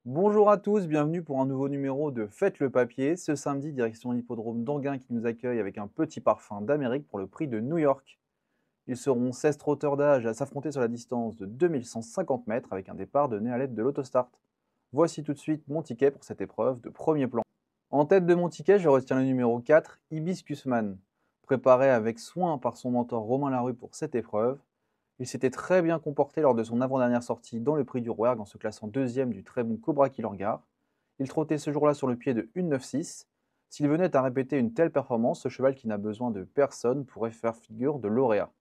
Bonjour à tous, bienvenue pour un nouveau numéro de Faites le papier. Ce samedi, direction l'hippodrome d'Anguin qui nous accueille avec un petit parfum d'Amérique pour le prix de New York. Ils seront 16 trotteurs d'âge à s'affronter sur la distance de 2150 mètres avec un départ donné à l'aide de l'autostart. Voici tout de suite mon ticket pour cette épreuve de premier plan. En tête de mon ticket, je retiens le numéro 4, Hibiscusman. Préparé avec soin par son mentor Romain Larue pour cette épreuve, il s'était très bien comporté lors de son avant-dernière sortie dans le prix du Rouergue en se classant deuxième du très bon Cobra Kilorgar. Il trottait ce jour-là sur le pied de 1,96. S'il venait à répéter une telle performance, ce cheval qui n'a besoin de personne pourrait faire figure de lauréat.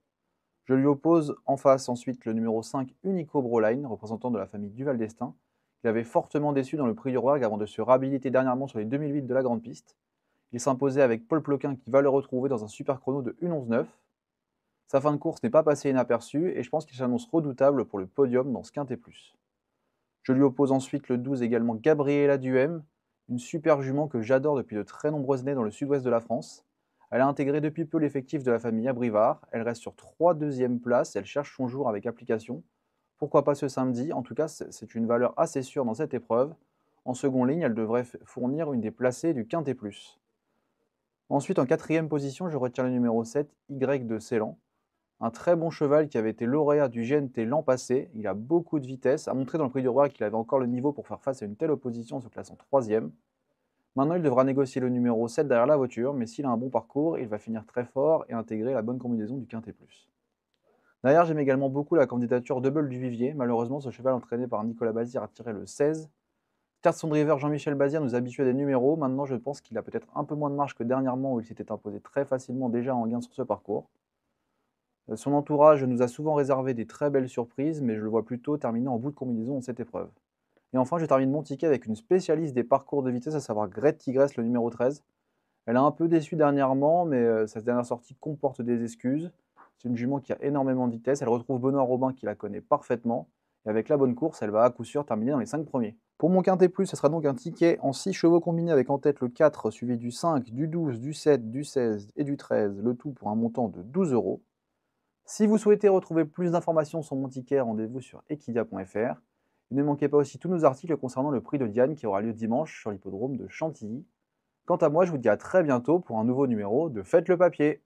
Je lui oppose en face ensuite le numéro 5, Unico Broline, représentant de la famille Duval d'Estaing. Il avait fortement déçu dans le prix du Rouergue avant de se réhabiliter dernièrement sur les 2008 de la Grande Piste. Il s'imposait avec Paul Ploquin qui va le retrouver dans un super chrono de 1,11,9. Sa fin de course n'est pas passée inaperçue et je pense qu'il s'annonce redoutable pour le podium dans ce Quintet Plus. Je lui oppose ensuite le 12 également Gabriela Duhem, une super jument que j'adore depuis de très nombreuses années dans le sud-ouest de la France. Elle a intégré depuis peu l'effectif de la famille Abrivard, elle reste sur 3 deuxièmes places, elle cherche son jour avec application. Pourquoi pas ce samedi? En tout cas, c'est une valeur assez sûre dans cette épreuve. En seconde ligne, elle devrait fournir une des placées du Quintet Plus. Ensuite, en quatrième position, je retiens le numéro 7, Y de Ceylan. Un très bon cheval qui avait été lauréat du GNT l'an passé. Il a beaucoup de vitesse, a montré dans le Prix du Roi qu'il avait encore le niveau pour faire face à une telle opposition en se classant troisième. Maintenant, il devra négocier le numéro 7 derrière la voiture, mais s'il a un bon parcours, il va finir très fort et intégrer la bonne combinaison du Quintet Plus. D'ailleurs, j'aime également beaucoup la candidature Double du Vivier. Malheureusement, ce cheval entraîné par Nicolas Bazir a tiré le 16. Car son driver Jean-Michel Bazir nous habitue à des numéros. Maintenant, je pense qu'il a peut-être un peu moins de marge que dernièrement où il s'était imposé très facilement déjà en gain sur ce parcours. Son entourage nous a souvent réservé des très belles surprises, mais je le vois plutôt terminer en bout de combinaison dans cette épreuve. Et enfin, je termine mon ticket avec une spécialiste des parcours de vitesse, à savoir Grete Tigresse, le numéro 13. Elle a un peu déçu dernièrement, mais sa dernière sortie comporte des excuses. C'est une jument qui a énormément de vitesse. Elle retrouve Benoît Robin qui la connaît parfaitement. Et avec la bonne course, elle va à coup sûr terminer dans les 5 premiers. Pour mon quintet plus, ce sera donc un ticket en 6 chevaux combinés avec en tête le 4, suivi du 5, du 12, du 7, du 16 et du 13, le tout pour un montant de 12 euros. Si vous souhaitez retrouver plus d'informations sur mon ticket, rendez-vous sur equidia.fr. Ne manquez pas aussi tous nos articles concernant le prix de Diane qui aura lieu dimanche sur l'hippodrome de Chantilly. Quant à moi, je vous dis à très bientôt pour un nouveau numéro de Faites le papier.